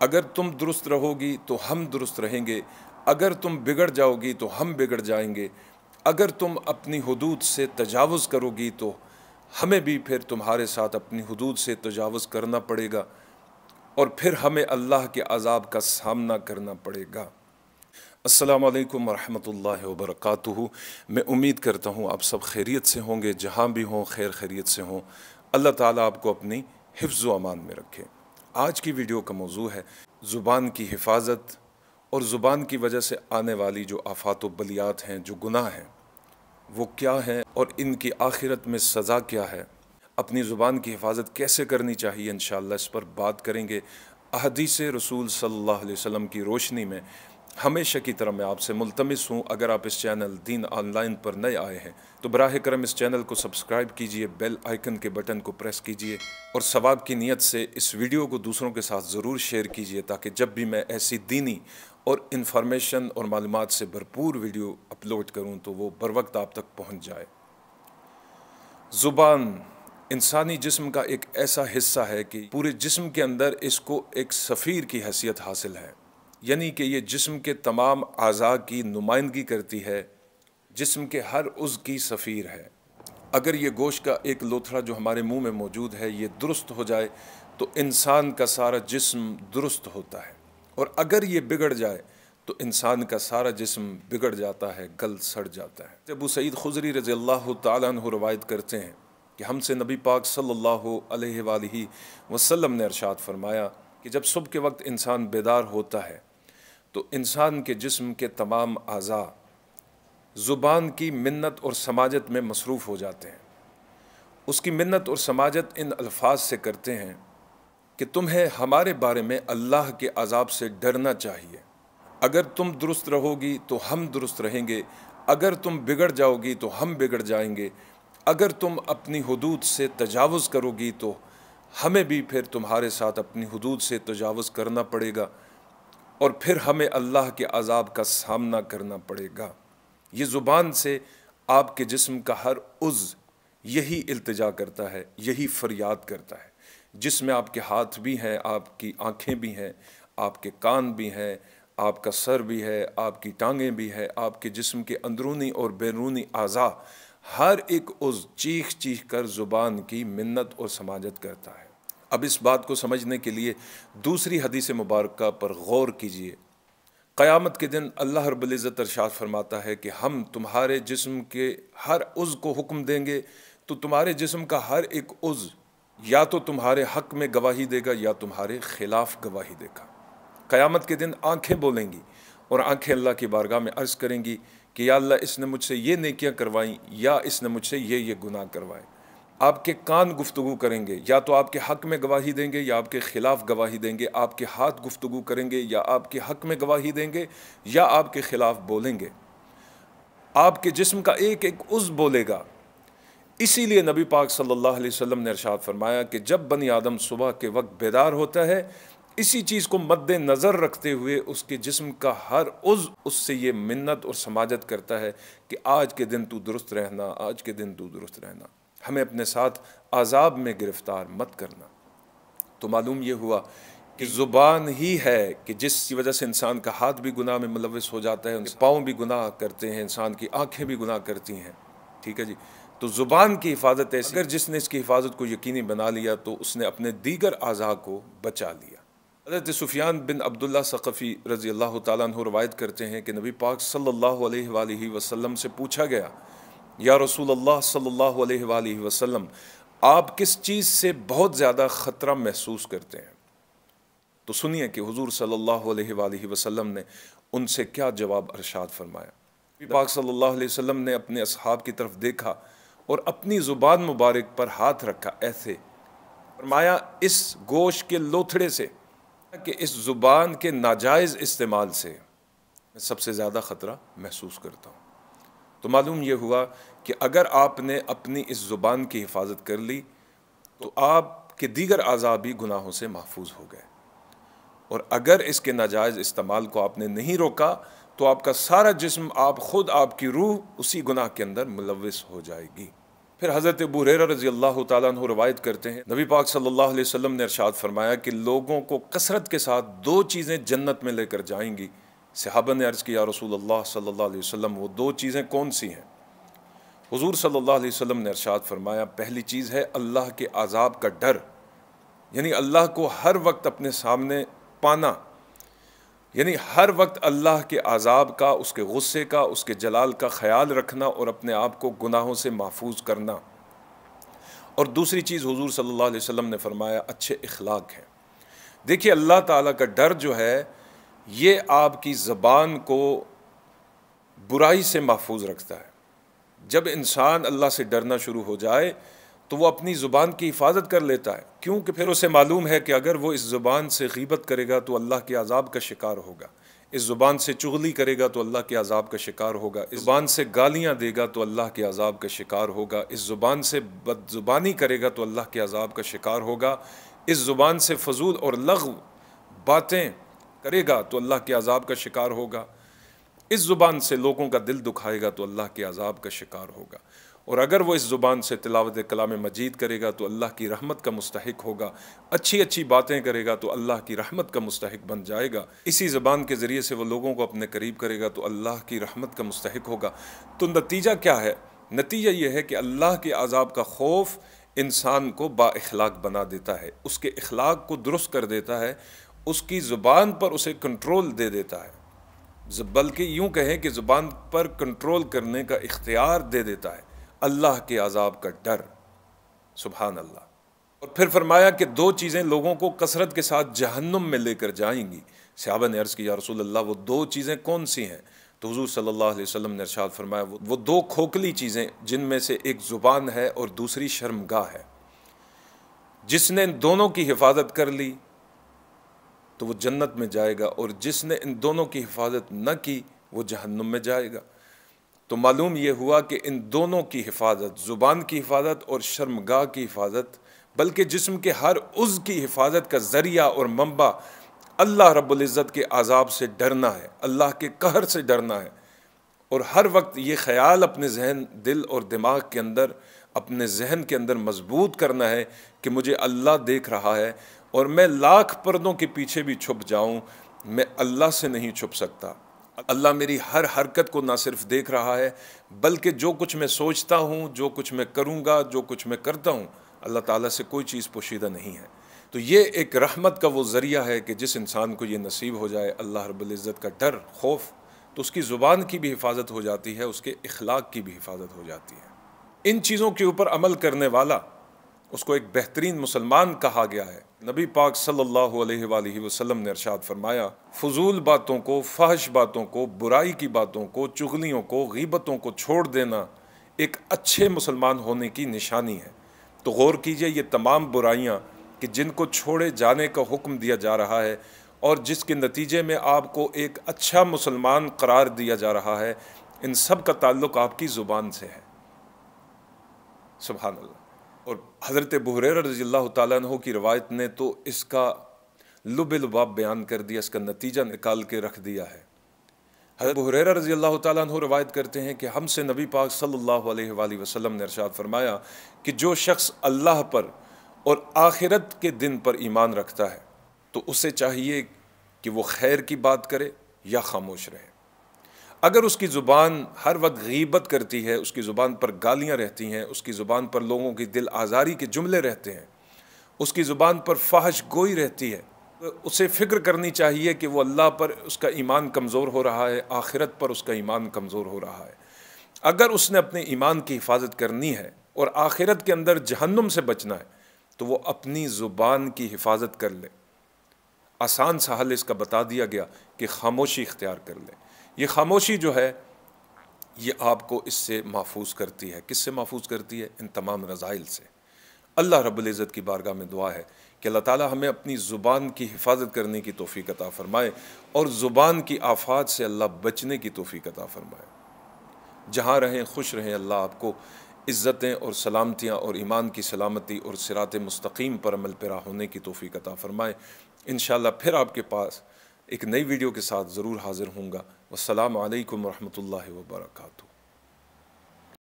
اگر تم درست رہوگی تو ہم درست رہیں گے، اگر تم بگڑ جاؤ گی تو ہم بگڑ جائیں گے، اگر تم اپنی حدود سے تجاوز کرو گی تو ہمیں بھی پھر تمہارے ساتھ اپنی حدود سے تجاوز کرنا پڑے گا، اور پھر ہمیں اللہ کے عذاب کا سامنا کرنا پڑے گا۔ السلام علیکم ورحمۃ اللہ وبرکاتہ۔ میں امید کرتا ہوں آپ سب خیریت سے ہوں گے، جہاں بھی ہوں خیر خیریت سے ہوں۔ اللہ تعالیٰ آپ کو اپنی حفظ و امان میں رکھے۔ آج کی ویڈیو کا موضوع ہے زبان کی حفاظت اور زبان کی وجہ سے آنے والی جو آفات و بلیات ہیں، جو گناہ ہیں، وہ کیا ہیں اور ان کی آخرت میں سزا کیا ہے۔ اپنی زبان کی حفاظت کیسے کرنی چاہیے، انشاءاللہ اس پر بات کریں گے۔ احادیث رسول صلی اللہ علیہ وسلم کی روشنی میں ہمیشہ کی طرح میں آپ سے ملتمس ہوں، اگر آپ اس چینل دین آن لائن پر نئے آئے ہیں تو براہ کرم اس چینل کو سبسکرائب کیجئے، بیل آئیکن کے بٹن کو پریس کیجئے، اور ثواب کی نیت سے اس ویڈیو کو دوسروں کے ساتھ ضرور شیئر کیجئے، تاکہ جب بھی میں ایسی دینی اور انفارمیشن اور معلومات سے بھرپور ویڈیو اپلوڈ کروں تو وہ بروقت آپ تک پہنچ جائے۔ زبان انسانی جسم کا ایک ایسا حصہ ہے کہ پورے جسم کے اندر اس کو ایک سفیر کی حیثیت حاصل ہے، یعنی کہ یہ جسم کے تمام اعضاء کی نمائندگی کرتی ہے، جسم کے ہر عضو کی سفیر ہے۔ اگر یہ گوشت کا ایک لوتھڑا جو ہمارے منہ میں موجود ہے یہ درست ہو جائے تو انسان کا سارا جسم درست ہوتا ہے، اور اگر یہ بگڑ جائے تو انسان کا سارا جسم بگڑ جاتا ہے، گل سڑ جاتا ہے۔ ابو سعید خدری رضی اللہ تعالیٰ عنہ روایت کرتے ہیں کہ ہم سے نبی پاک صلی اللہ علیہ وآلہ وسلم نے ارشاد فرمایا کہ جب صبح کے وقت انسان بیدار ہوتا ہے تو انسان کے جسم کے تمام اعضاء زبان کی منت اور سماجت میں مصروف ہو جاتے ہیں۔ اس کی منت اور سماجت ان الفاظ سے کرتے ہیں کہ تمہیں ہمارے بارے میں اللہ کے عذاب سے ڈرنا چاہیے، اگر تم درست رہو گی تو ہم درست رہیں گے، اگر تم بگڑ جاؤ گی تو ہم بگڑ جائیں گے، اگر تم اپنی حدود سے تجاوز کرو گی تو ہمیں بھی پھر تمہارے ساتھ اپنی حدود سے تجاوز کرنا پڑے گا، اور پھر ہمیں اللہ کے عذاب کا سامنا کرنا پڑے گا۔ یہ زبان سے آپ کے جسم کا ہر عضو یہی التجا کرتا ہے، یہی فریاد کرتا ہے، جس میں آپ کے ہاتھ بھی ہیں، آپ کی آنکھیں بھی ہیں، آپ کے کان بھی ہیں، آپ کا سر بھی ہے، آپ کی ٹانگیں بھی ہیں، آپ کے جسم کے اندرونی اور بیرونی اعضاء، ہر ایک عضو چیخ چیخ کر زبان کی منت اور سماجت کرتا ہے۔ اب اس بات کو سمجھنے کے لیے دوسری حدیث مبارکہ پر غور کیجیے۔ قیامت کے دن اللہ رب العزت ارشاد فرماتا ہے کہ ہم تمہارے جسم کے ہر عضو کو حکم دیں گے تو تمہارے جسم کا ہر ایک عضو یا تو تمہارے حق میں گواہی دے گا یا تمہارے خلاف گواہی دے گا۔ قیامت کے دن آنکھیں بولیں گی اور آنکھیں اللہ کی بارگاہ میں عرض کریں گی کہ یا اللہ اس نے مجھ سے یہ نیکیاں کروائیں یا اس نے مجھ سے یہ گناہ کروائے۔ آپ کے کان گفتگو کریں گے، یا تو آپ کے حق میں گواہی دیں گے یا آپ کے خلاف گواہی دیں گے۔ آپ کے ہاتھ گفتگو کریں گے، یا آپ کے حق میں گواہی دیں گے یا آپ کے خلاف بولیں گے۔ آپ کے جسم کا ایک ایک عضو بولے گا۔ اسی لیے نبی پاک صلی اللہ علیہ وسلم نے ارشاد فرمایا کہ جب بنی آدم صبح کے وقت بیدار ہوتا ہے، اسی چیز کو مد نظر رکھتے ہوئے اس کے جسم کا ہر عضو اس سے یہ منت اور سماجت کرتا ہے کہ آج کے دن تو درست رہنا، آج کے دن تو درست رہنا، ہمیں اپنے ساتھ عذاب میں گرفتار مت کرنا۔ تو معلوم یہ ہوا کہ زبان ہی ہے کہ جس کی وجہ سے انسان کا ہاتھ بھی گناہ میں ملوث ہو جاتا ہے، پاؤں بھی گناہ کرتے ہیں، انسان کی آنکھیں بھی گناہ کرتی ہیں، ٹھیک ہے جی۔ تو زبان کی حفاظت ایسی، اگر جس نے اس کی حفاظت کو یقینی بنا لیا تو اس نے اپنے دیگر اعضاء کو بچا لیا۔ حضرت سفیان بن عبداللہ ثقفی رضی اللہ تعالیٰ عنہ روایت کرتے ہیں کہ نبی پاک صلی اللہ علیہ وآلہ وسلم سے پوچھا گیا، یا رسول اللہ صلی اللہ علیہ وآلہ وسلم، آپ کس چیز سے بہت زیادہ خطرہ محسوس کرتے ہیں؟ تو سنیے کہ حضور صلی اللہ علیہ وآلہ وسلم نے ان سے کیا جواب ارشاد فرمایا۔ نبی پاک صلی اللہ علیہ وسلم نے اپنے اصحاب کی طرف دیکھا اور اپنی زبان مبارک پر ہاتھ رکھا، ایسے فرمایا اس گوشت کے لوتھڑے سے، کہ اس زبان کے ناجائز استعمال سے میں سب سے زیادہ خطرہ محسوس کرتا ہوں۔ تو معلوم یہ ہوا کہ اگر آپ نے اپنی اس زبان کی حفاظت کر لی تو آپ کے دیگر اعضاء بھی گناہوں سے محفوظ ہو گئے، اور اگر اس کے ناجائز استعمال کو آپ نے نہیں روکا تو آپ کا سارا جسم، آپ خود، آپ کی روح اسی گناہ کے اندر ملوث ہو جائے گی۔ پھر حضرت ابو ہریرہ رضی اللہ تعالیٰ عنہ روایت کرتے ہیں، نبی پاک صلی اللہ علیہ وسلم نے ارشاد فرمایا کہ لوگوں کو کثرت کے ساتھ دو چیزیں جنت میں لے کر جائیں گی۔ صحابہ نے عرض کیا یا رسول اللہ صلی اللہ علیہ وسلم وہ دو چیزیں کون سی ہیں؟ حضور صلی اللہ علیہ وسلم نے ارشاد فرمایا پہلی چیز ہے اللہ کے عذاب کا ڈر، یعنی اللہ کو ہر وقت اپنے سامنے پانا، یعنی ہر وقت اللہ کے عذاب کا، اس کے غصے کا، اس کے جلال کا خیال رکھنا اور اپنے آپ کو گناہوں سے محفوظ کرنا۔ اور دوسری چیز حضور صلی اللہ علیہ وسلم نے فرمایا اچھے اخلاق ہیں۔ دیکھیے اللہ تعالیٰ کا ڈر جو ہے یہ آپ کی زبان کو برائی سے محفوظ رکھتا ہے۔ جب انسان اللہ سے ڈرنا شروع ہو جائے تو وہ اپنی زبان کی حفاظت کر لیتا ہے، کیونکہ پھر اسے معلوم ہے کہ اگر وہ اس زبان سے غیبت کرے گا تو اللہ کے عذاب کا شکار ہوگا، اس زبان سے چغلی کرے گا تو اللہ کے عذاب کا شکار ہوگا، اس زبان سے گالیاں دے گا تو اللہ کے عذاب کا شکار ہوگا، اس زبان سے بد زبانی کرے گا تو اللہ کے عذاب کا شکار ہوگا، اس زبان سے فضول اور لغو باتیں کرے گا تو اللہ کے عذاب کا شکار ہوگا، اس زبان سے لوگوں کا دل دکھائے گا تو اللہ کے عذاب کا شکار ہوگا، اور اگر وہ اس زبان سے تلاوت کلام مجید کرے گا تو اللہ کی رحمت کا مستحق ہوگا، اچھی اچھی باتیں کرے گا تو اللہ کی رحمت کا مستحق بن جائے گا، اسی زبان کے ذریعے سے وہ لوگوں کو اپنے قریب کرے گا تو اللہ کی رحمت کا مستحق ہوگا۔ تو نتیجہ کیا ہے؟ نتیجہ یہ ہے کہ اللہ کے عذاب کا خوف انسان کو با اخلاق بنا دیتا ہے، اس کے اخلاق کو درست کر دیتا ہے، اس کی زبان پر اسے کنٹرول دے دیتا ہے، بلکہ یوں کہیں کہ زبان پر کنٹرول کرنے کا اختیار دے دیتا ہے، اللہ کے عذاب کا ڈر۔ سبحان اللہ۔ اور پھر فرمایا کہ دو چیزیں لوگوں کو کثرت کے ساتھ جہنم میں لے کر جائیں گی۔ صحابہ نے عرض کی یا رسول اللہ وہ دو چیزیں کون سی ہیں؟ تو حضور صلی اللہ علیہ وسلم نے ارشاد فرمایا وہ دو کھوکھلی چیزیں جن میں سے ایک زبان ہے اور دوسری شرمگاہ ہے، جس نے ان دونوں کی حفاظت کر لی تو وہ جنت میں جائے گا، اور جس نے ان دونوں کی حفاظت نہ کی وہ جہنم میں جائے گا۔ تو معلوم یہ ہوا کہ ان دونوں کی حفاظت، زبان کی حفاظت اور شرمگاہ کی حفاظت، بلکہ جسم کے ہر عضو کی حفاظت کا ذریعہ اور منبع اللہ رب العزت کے عذاب سے ڈرنا ہے، اللہ کے قہر سے ڈرنا ہے، اور ہر وقت یہ خیال اپنے ذہن، دل اور دماغ کے اندر، اپنے ذہن کے اندر مضبوط کرنا ہے کہ مجھے اللہ دیکھ رہا ہے، اور میں لاکھ پردوں کے پیچھے بھی چھپ جاؤں میں اللہ سے نہیں چھپ سکتا۔ اللہ میری ہر حرکت کو نہ صرف دیکھ رہا ہے بلکہ جو کچھ میں سوچتا ہوں، جو کچھ میں کروں گا، جو کچھ میں کرتا ہوں، اللہ تعالیٰ سے کوئی چیز پوشیدہ نہیں ہے۔ تو یہ ایک رحمت کا وہ ذریعہ ہے کہ جس انسان کو یہ نصیب ہو جائے اللہ رب العزت کا ڈر، خوف، تو اس کی زبان کی بھی حفاظت ہو جاتی ہے، اس کے اخلاق کی بھی حفاظت ہو جاتی ہے۔ ان چیزوں کے اوپر عمل کرنے والا اس کو ایک بہترین مسلمان کہا گیا ہے۔ نبی پاک صلی اللہ علیہ وآلہ وسلم نے ارشاد فرمایا فضول باتوں کو، فحش باتوں کو، برائی کی باتوں کو، چغلیوں کو، غیبتوں کو چھوڑ دینا ایک اچھے مسلمان ہونے کی نشانی ہے۔ تو غور کیجئے یہ تمام برائیاں کہ جن کو چھوڑے جانے کا حکم دیا جا رہا ہے اور جس کے نتیجے میں آپ کو ایک اچھا مسلمان قرار دیا جا رہا ہے، ان سب کا تعلق آپ کی زبان سے ہے۔ سبحان اللہ۔ اور حضرت ابو ہریرہ رضی اللہ تعالیٰ عنہ کی روایت نے تو اس کا لب لباب بیان کر دیا، اس کا نتیجہ نکال کے رکھ دیا ہے۔ حضرت ابو ہریرہ رضی اللہ تعالیٰ عنہ روایت کرتے ہیں کہ ہم سے نبی پاک صلی اللہ علیہ وآلہ وسلم نے ارشاد فرمایا کہ جو شخص اللہ پر اور آخرت کے دن پر ایمان رکھتا ہے تو اسے چاہیے کہ وہ خیر کی بات کرے یا خاموش رہے۔ اگر اس کی زبان ہر وقت غیبت کرتی ہے، اس کی زبان پر گالیاں رہتی ہیں، اس کی زبان پر لوگوں کی دل آزاری کے جملے رہتے ہیں، اس کی زبان پر فحش گوئی رہتی ہے، اسے فکر کرنی چاہیے کہ وہ اللہ پر اس کا ایمان کمزور ہو رہا ہے، آخرت پر اس کا ایمان کمزور ہو رہا ہے۔ اگر اس نے اپنے ایمان کی حفاظت کرنی ہے اور آخرت کے اندر جہنم سے بچنا ہے تو وہ اپنی زبان کی حفاظت کر لے۔ آسان سا حل اس کا بتا دیا گیا کہ خاموشی اختیار کر لے۔ یہ خاموشی جو ہے یہ آپ کو اس سے محفوظ کرتی ہے۔ کس سے محفوظ کرتی ہے؟ ان تمام رذائل سے۔ اللہ رب العزت کی بارگاہ میں دعا ہے کہ اللہ تعالی ہمیں اپنی زبان کی حفاظت کرنے کی توفیق عطا فرمائے اور زبان کی آفات سے اللہ بچنے کی توفیق عطا فرمائے۔ جہاں رہیں خوش رہیں، اللہ آپ کو عزتیں اور سلامتیاں اور ایمان کی سلامتی اور صراط مستقیم پر عمل پیرا ہونے کی توفیق عطا فرمائے۔ انشاءاللہ پھر آپ کے پاس ایک نئی ویڈیو کے ساتھ ضرور حاضر ہوں گا۔ والسلام علیکم ورحمۃ اللہ وبرکاتہ۔